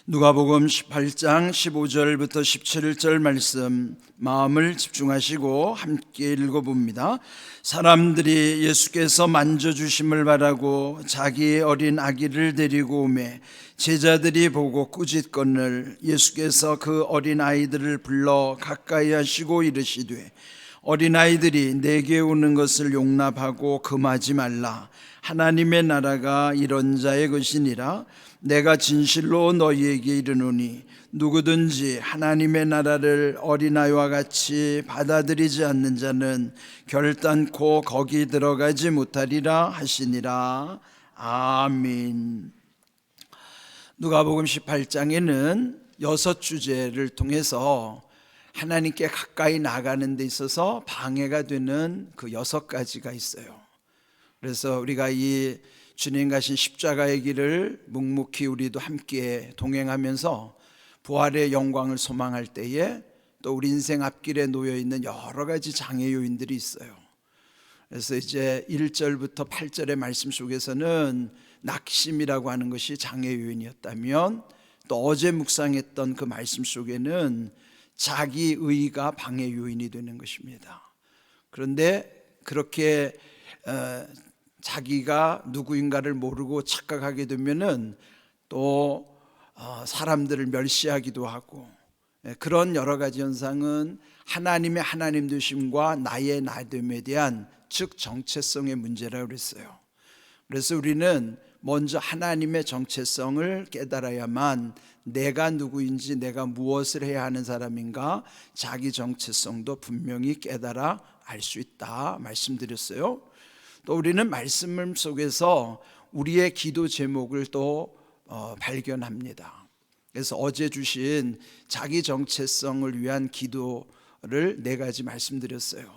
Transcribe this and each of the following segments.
누가복음 18장 15절부터 17절 말씀 마음을 집중하시고 함께 읽어봅니다. 사람들이 예수께서 만져주심을 바라고 자기의 어린 아기를 데리고 오매 제자들이 보고 꾸짖거늘 예수께서 그 어린 아이들을 불러 가까이 하시고 이르시되 어린아이들이 내게 오는 것을 용납하고 금하지 말라. 하나님의 나라가 이런 자의 것이니라. 내가 진실로 너희에게 이르노니 누구든지 하나님의 나라를 어린아이와 같이 받아들이지 않는 자는 결단코 거기 들어가지 못하리라 하시니라. 아멘. 누가복음 18장에는 6주제를 통해서 하나님께 가까이 나가는 데 있어서 방해가 되는 그 6가지가 있어요. 그래서 우리가 이 주님 가신 십자가의 길을 묵묵히 우리도 함께 동행하면서 부활의 영광을 소망할 때에 또 우리 인생 앞길에 놓여 있는 여러 가지 장애 요인들이 있어요. 그래서 이제 1절부터 8절의 말씀 속에서는 낙심이라고 하는 것이 장애 요인이었다면, 또 어제 묵상했던 그 말씀 속에는 자기 의가 방해 요인이 되는 것입니다. 그런데 그렇게 자기가 누구인가를 모르고 착각하게 되면은 또 사람들을 멸시하기도 하고, 그런 여러 가지 현상은 하나님의 하나님 되심과 나의 나됨에 대한 즉 정체성의 문제라고 그랬어요. 그래서 우리는 먼저 하나님의 정체성을 깨달아야만 내가 누구인지, 내가 무엇을 해야 하는 사람인가, 자기 정체성도 분명히 깨달아 알 수 있다 말씀드렸어요. 또 우리는 말씀 속에서 우리의 기도 제목을 또 발견합니다. 그래서 어제 주신 자기 정체성을 위한 기도를 4가지 말씀드렸어요.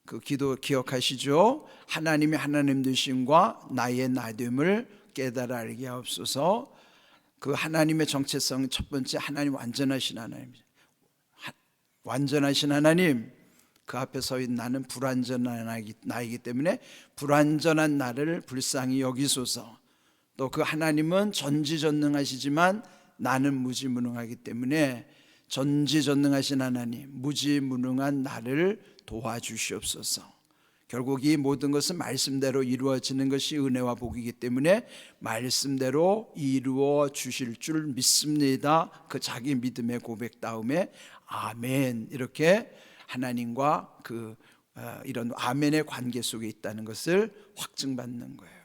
그 기도 기억하시죠? 하나님의 하나님 되심과 나의 나됨을 깨달아 알게 하옵소서. 그 하나님의 정체성 첫 번째, 하나님 완전하신 하나님. 완전하신 하나님, 그 앞에 서 있는 나는 불완전한 나이기 때문에 불완전한 나를 불쌍히 여기소서. 또 그 하나님은 전지전능하시지만 나는 무지무능하기 때문에 전지전능하신 하나님, 무지무능한 나를 도와주시옵소서. 결국 이 모든 것은 말씀대로 이루어지는 것이 은혜와 복이기 때문에 말씀대로 이루어 주실 줄 믿습니다. 그 자기 믿음의 고백 다음에 아멘, 이렇게 하나님과 이런 아멘의 관계 속에 있다는 것을 확증받는 거예요.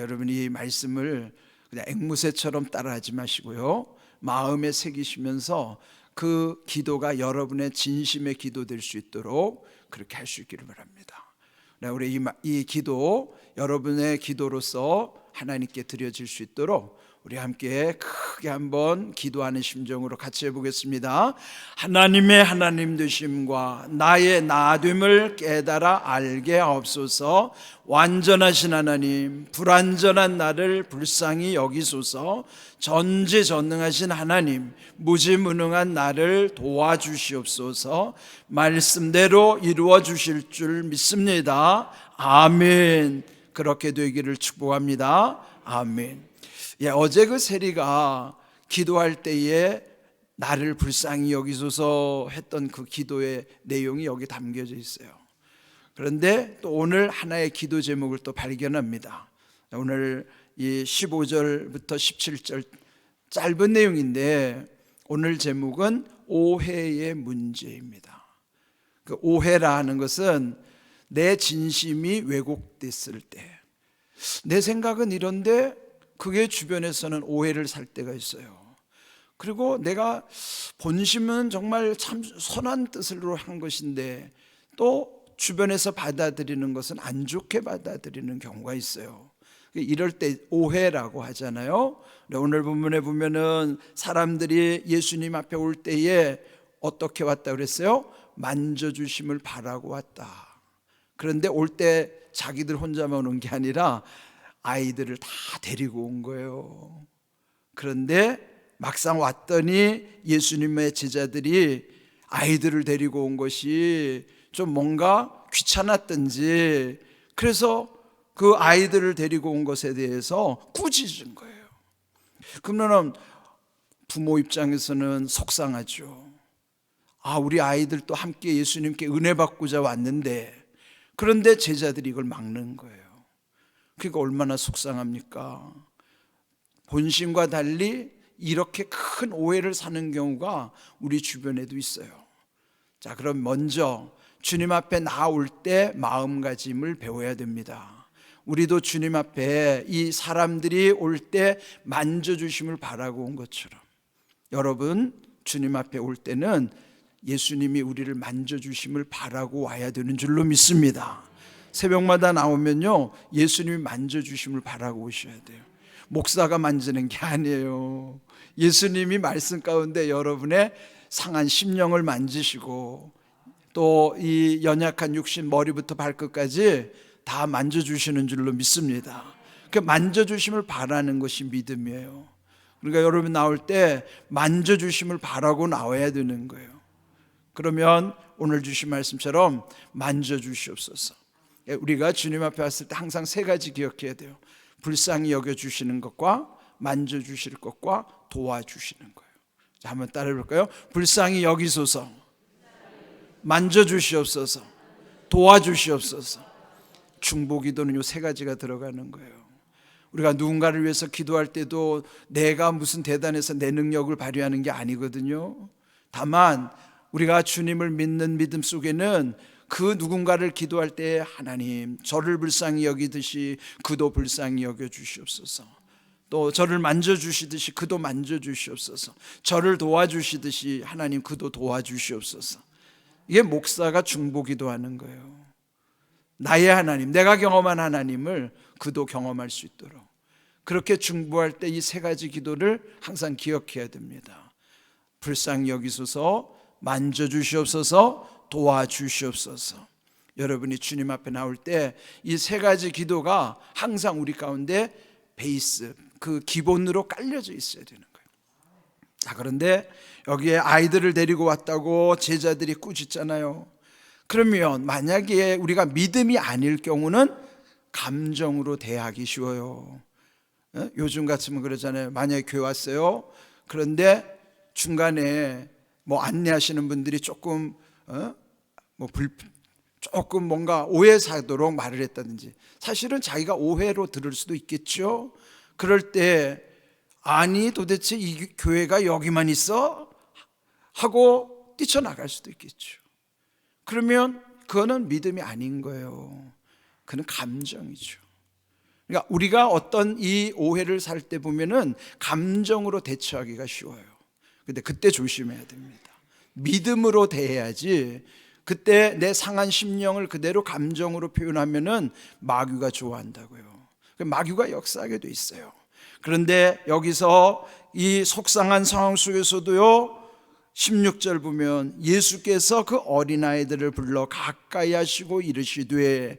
여러분이 이 말씀을 그냥 앵무새처럼 따라하지 마시고요, 마음에 새기시면서 그 기도가 여러분의 진심의 기도 될 수 있도록 그렇게 할 수 있기를 바랍니다. 우리 이 기도 여러분의 기도로서 하나님께 드려질 수 있도록 우리 함께 크게 한번 기도하는 심정으로 같이 해보겠습니다. 하나님의 하나님 되심과 나의 나됨을 깨달아 알게 하옵소서. 완전하신 하나님, 불완전한 나를 불쌍히 여기소서. 전지전능하신 하나님, 무지무능한 나를 도와주시옵소서. 말씀대로 이루어 주실 줄 믿습니다. 아멘. 그렇게 되기를 축복합니다. 아멘. 어제 그 세리가 기도할 때에 나를 불쌍히 여기소서 했던 그 기도의 내용이 여기 담겨져 있어요. 그런데 또 오늘 하나의 기도 제목을 또 발견합니다. 오늘 이 15절부터 17절 짧은 내용인데 오늘 제목은 오해의 문제입니다. 그 오해라 하는 것은 내 진심이 왜곡됐을 때, 내 생각은 이런데 그게 주변에서는 오해를 살 때가 있어요. 그리고 내가 본심은 정말 참 선한 뜻으로 한 것인데 또 주변에서 받아들이는 것은 안 좋게 받아들이는 경우가 있어요. 이럴 때 오해라고 하잖아요. 오늘 본문에 보면은 사람들이 예수님 앞에 올 때에 어떻게 왔다 그랬어요? 만져주심을 바라고 왔다. 그런데 올 때 자기들 혼자만 온 게 아니라 아이들을 다 데리고 온 거예요. 그런데 막상 왔더니 예수님의 제자들이 아이들을 데리고 온 것이 좀 뭔가 귀찮았던지, 그래서 그 아이들을 데리고 온 것에 대해서 꾸짖은 거예요. 그러면 부모 입장에서는 속상하죠. 우리 아이들도 함께 예수님께 은혜 받고자 왔는데, 그런데 제자들이 이걸 막는 거예요. 그러니까 얼마나 속상합니까? 본심과 달리 이렇게 큰 오해를 사는 경우가 우리 주변에도 있어요. 자, 그럼 먼저 주님 앞에 나올 때 마음가짐을 배워야 됩니다. 우리도 주님 앞에 이 사람들이 올 때 만져주심을 바라고 온 것처럼, 여러분 주님 앞에 올 때는 예수님이 우리를 만져주심을 바라고 와야 되는 줄로 믿습니다. 새벽마다 나오면요, 예수님이 만져주심을 바라고 오셔야 돼요. 목사가 만지는 게 아니에요. 예수님이 말씀 가운데 여러분의 상한 심령을 만지시고, 또 이 연약한 육신 머리부터 발끝까지 다 만져주시는 줄로 믿습니다. 그 만져주심을 바라는 것이 믿음이에요. 그러니까 여러분 나올 때 만져주심을 바라고 나와야 되는 거예요. 그러면 오늘 주신 말씀처럼 만져주시옵소서. 우리가 주님 앞에 왔을 때 항상 세 가지 기억해야 돼요. 불쌍히 여겨주시는 것과 만져주실 것과 도와주시는 거예요. 자, 한번 따라해 볼까요? 불쌍히 여기소서, 만져주시옵소서, 도와주시옵소서. 중보기도는 이 세 가지가 들어가는 거예요. 우리가 누군가를 위해서 기도할 때도 내가 무슨 대단해서 내 능력을 발휘하는 게 아니거든요. 다만 우리가 주님을 믿는 믿음 속에는 그 누군가를 기도할 때 하나님, 저를 불쌍히 여기듯이 그도 불쌍히 여겨주시옵소서, 또 저를 만져주시듯이 그도 만져주시옵소서, 저를 도와주시듯이 하나님 그도 도와주시옵소서. 이게 목사가 중보기도하는 거예요. 나의 하나님, 내가 경험한 하나님을 그도 경험할 수 있도록, 그렇게 중보할 때 이 세 가지 기도를 항상 기억해야 됩니다. 불쌍히 여기소서, 만져주시옵소서, 도와주시옵소서. 여러분이 주님 앞에 나올 때 이 세 가지 기도가 항상 우리 가운데 베이스, 그 기본으로 깔려져 있어야 되는 거예요. 자, 그런데 여기에 아이들을 데리고 왔다고 제자들이 꾸짖잖아요. 그러면 만약에 우리가 믿음이 아닐 경우는 감정으로 대하기 쉬워요. 요즘 같으면 그러잖아요. 만약에 교회 왔어요. 그런데 중간에 안내하시는 분들이 조금 조금 뭔가 오해 사도록 말을 했다든지, 사실은 자기가 오해로 들을 수도 있겠죠. 그럴 때 아니 도대체 이 교회가 여기만 있어? 하고 뛰쳐나갈 수도 있겠죠. 그러면 그거는 믿음이 아닌 거예요. 그건 감정이죠. 그러니까 우리가 어떤 이 오해를 살 때 보면은 감정으로 대처하기가 쉬워요. 근데 그때 조심해야 됩니다. 믿음으로 대해야지. 그때 내 상한 심령을 그대로 감정으로 표현하면은 마귀가 좋아한다고요. 마귀가 역사하게 돼 있어요. 그런데 여기서 이 속상한 상황 속에서도요, 16절 보면 예수께서 그 어린아이들을 불러 가까이 하시고 이르시되,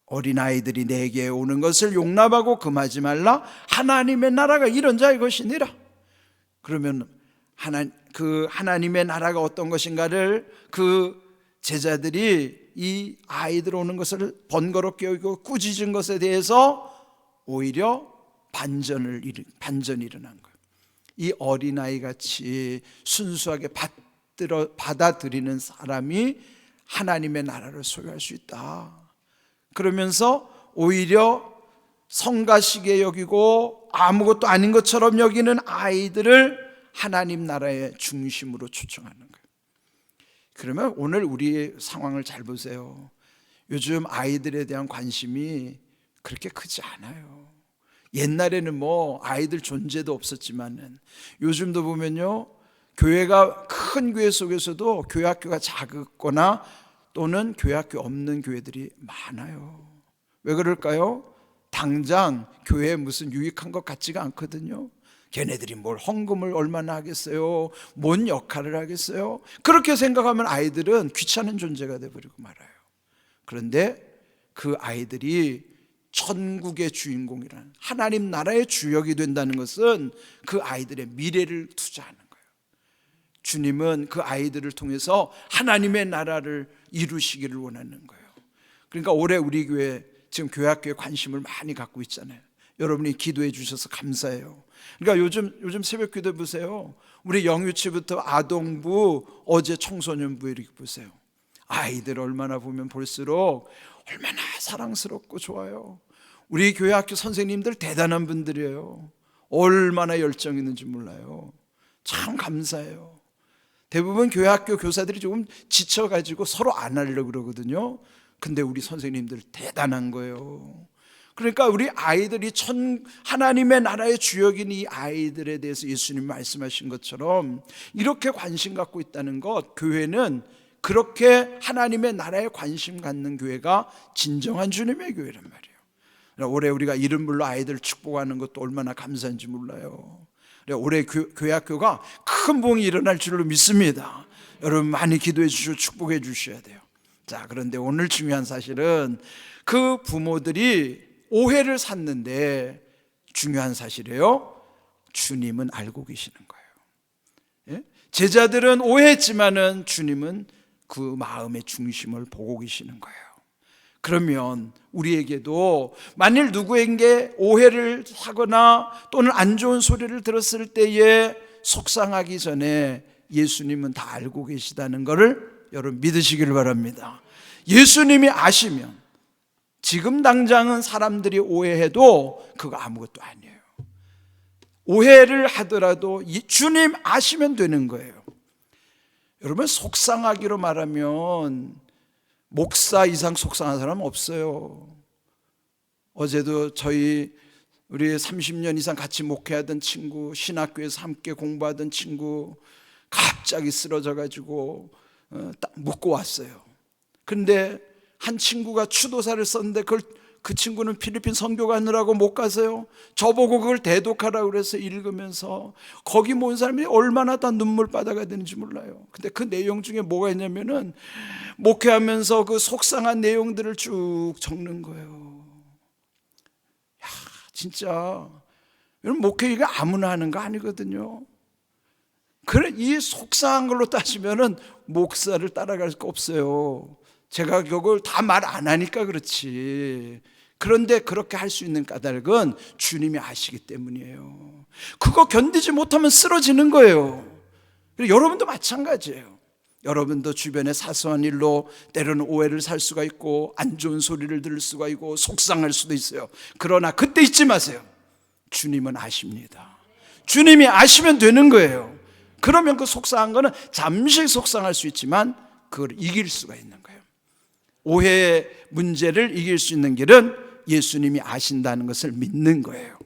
어린아이들이 내게 오는 것을 용납하고 금하지 말라. 하나님의 나라가 이런 자의 것이니라. 그러면 하나님의 나라가 어떤 것인가를 그 제자들이 이 아이들 오는 것을 번거롭게 여기고 꾸짖은 것에 대해서 오히려 반전이 일어난 거예요. 이 어린아이 같이 순수하게 받아들이는 사람이 하나님의 나라를 소유할 수 있다. 그러면서 오히려 성가시게 여기고 아무것도 아닌 것처럼 여기는 아이들을 하나님 나라의 중심으로 초청하는 거예요. 그러면 오늘 우리의 상황을 잘 보세요. 요즘 아이들에 대한 관심이 그렇게 크지 않아요. 옛날에는 아이들 존재도 없었지만은 요즘도 보면요, 교회가 큰 교회 속에서도 교회학교가 작거나 또는 교회학교 없는 교회들이 많아요. 왜 그럴까요? 당장 교회에 무슨 유익한 것 같지가 않거든요. 걔네들이 뭘 헌금을 얼마나 하겠어요? 뭔 역할을 하겠어요? 그렇게 생각하면 아이들은 귀찮은 존재가 돼버리고 말아요. 그런데 그 아이들이 천국의 주인공이라는 하나님 나라의 주역이 된다는 것은 그 아이들의 미래를 투자하는 거예요. 주님은 그 아이들을 통해서 하나님의 나라를 이루시기를 원하는 거예요. 그러니까 올해 우리 교회 지금 교회학교에 관심을 많이 갖고 있잖아요. 여러분이 기도해 주셔서 감사해요. 그러니까 요즘 새벽 기도 보세요. 우리 영유치부터 아동부, 어제 청소년부 이렇게 보세요. 아이들 얼마나 보면 볼수록 얼마나 사랑스럽고 좋아요. 우리 교회 학교 선생님들 대단한 분들이에요. 얼마나 열정 있는지 몰라요. 참 감사해요. 대부분 교회 학교 교사들이 조금 지쳐가지고 서로 안 하려고 그러거든요. 근데 우리 선생님들 대단한 거예요. 그러니까 우리 아이들이 하나님의 나라의 주역인 이 아이들에 대해서 예수님 말씀하신 것처럼 이렇게 관심 갖고 있다는 것, 교회는 그렇게 하나님의 나라에 관심 갖는 교회가 진정한 주님의 교회란 말이에요. 올해 우리가 이름불로 아이들 축복하는 것도 얼마나 감사한지 몰라요. 올해 교회 학교가 큰 봉이 일어날 줄로 믿습니다. 여러분 많이 기도해 주시고 축복해 주셔야 돼요. 자, 그런데 오늘 중요한 사실은 그 부모들이 오해를 샀는데 중요한 사실이에요. 주님은 알고 계시는 거예요. 예? 제자들은 오해했지만은 주님은 그 마음의 중심을 보고 계시는 거예요. 그러면 우리에게도 만일 누구에게 오해를 하거나 또는 안 좋은 소리를 들었을 때에 속상하기 전에 예수님은 다 알고 계시다는 것을 여러분 믿으시길 바랍니다. 예수님이 아시면 지금 당장은 사람들이 오해해도 그거 아무것도 아니에요. 오해를 하더라도 주님 아시면 되는 거예요. 여러분 속상하기로 말하면 목사 이상 속상한 사람 없어요. 어제도 우리 30년 이상 같이 목회하던 친구, 신학교에서 함께 공부하던 친구 갑자기 쓰러져 가지고 딱 묻고 왔어요. 근데 한 친구가 추도사를 썼는데 그 친구는 필리핀 선교 가느라고 못 가서요. 저보고 그걸 대독하라고 그래서 읽으면서 거기 모인 사람이 얼마나 다 눈물바다가 되는지 몰라요. 근데 그 내용 중에 뭐가 있냐면은 목회하면서 그 속상한 내용들을 쭉 적는 거예요. 야, 진짜 여러분 목회 이거 아무나 하는 거 아니거든요. 그래 이 속상한 걸로 따지면은 목사를 따라갈 수가 없어요. 제가 그걸 다 말 안 하니까 그렇지. 그런데 그렇게 할 수 있는 까닭은 주님이 아시기 때문이에요. 그거 견디지 못하면 쓰러지는 거예요. 여러분도 마찬가지예요. 여러분도 주변의 사소한 일로 때로는 오해를 살 수가 있고 안 좋은 소리를 들을 수가 있고 속상할 수도 있어요. 그러나 그때 잊지 마세요. 주님은 아십니다. 주님이 아시면 되는 거예요. 그러면 그 속상한 거는 잠시 속상할 수 있지만 그걸 이길 수가 있는 거예요. 오해의 문제를 이길 수 있는 길은 예수님이 아신다는 것을 믿는 거예요.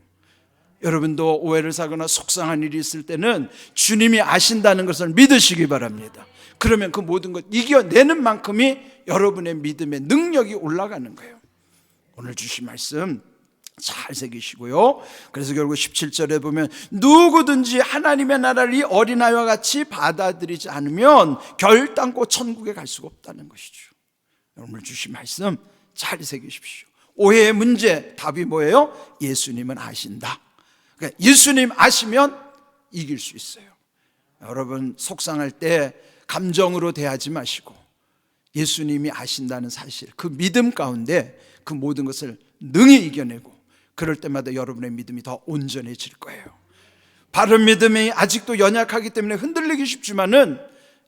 여러분도 오해를 사거나 속상한 일이 있을 때는 주님이 아신다는 것을 믿으시기 바랍니다. 그러면 그 모든 것 이겨내는 만큼이 여러분의 믿음의 능력이 올라가는 거예요. 오늘 주신 말씀 잘 새기시고요. 그래서 결국 17절에 보면 누구든지 하나님의 나라를 이 어린아이와 같이 받아들이지 않으면 결단코 천국에 갈 수가 없다는 것이죠. 오늘 주신 말씀 잘 새기십시오. 오해의 문제 답이 뭐예요? 예수님은 아신다. 그러니까 예수님 아시면 이길 수 있어요. 여러분 속상할 때 감정으로 대하지 마시고 예수님이 아신다는 사실, 그 믿음 가운데 그 모든 것을 능히 이겨내고 그럴 때마다 여러분의 믿음이 더 온전해질 거예요. 바른 믿음이 아직도 연약하기 때문에 흔들리기 쉽지만은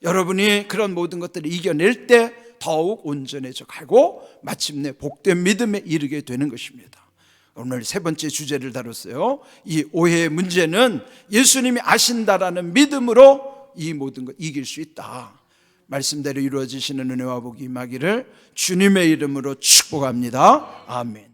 여러분이 그런 모든 것들을 이겨낼 때 더욱 온전해져 가고 마침내 복된 믿음에 이르게 되는 것입니다. 오늘 세 번째 주제를 다뤘어요. 이 오해의 문제는 예수님이 아신다라는 믿음으로 이 모든 걸 이길 수 있다. 말씀대로 이루어지시는 은혜와 복이 임하기를 주님의 이름으로 축복합니다. 아멘.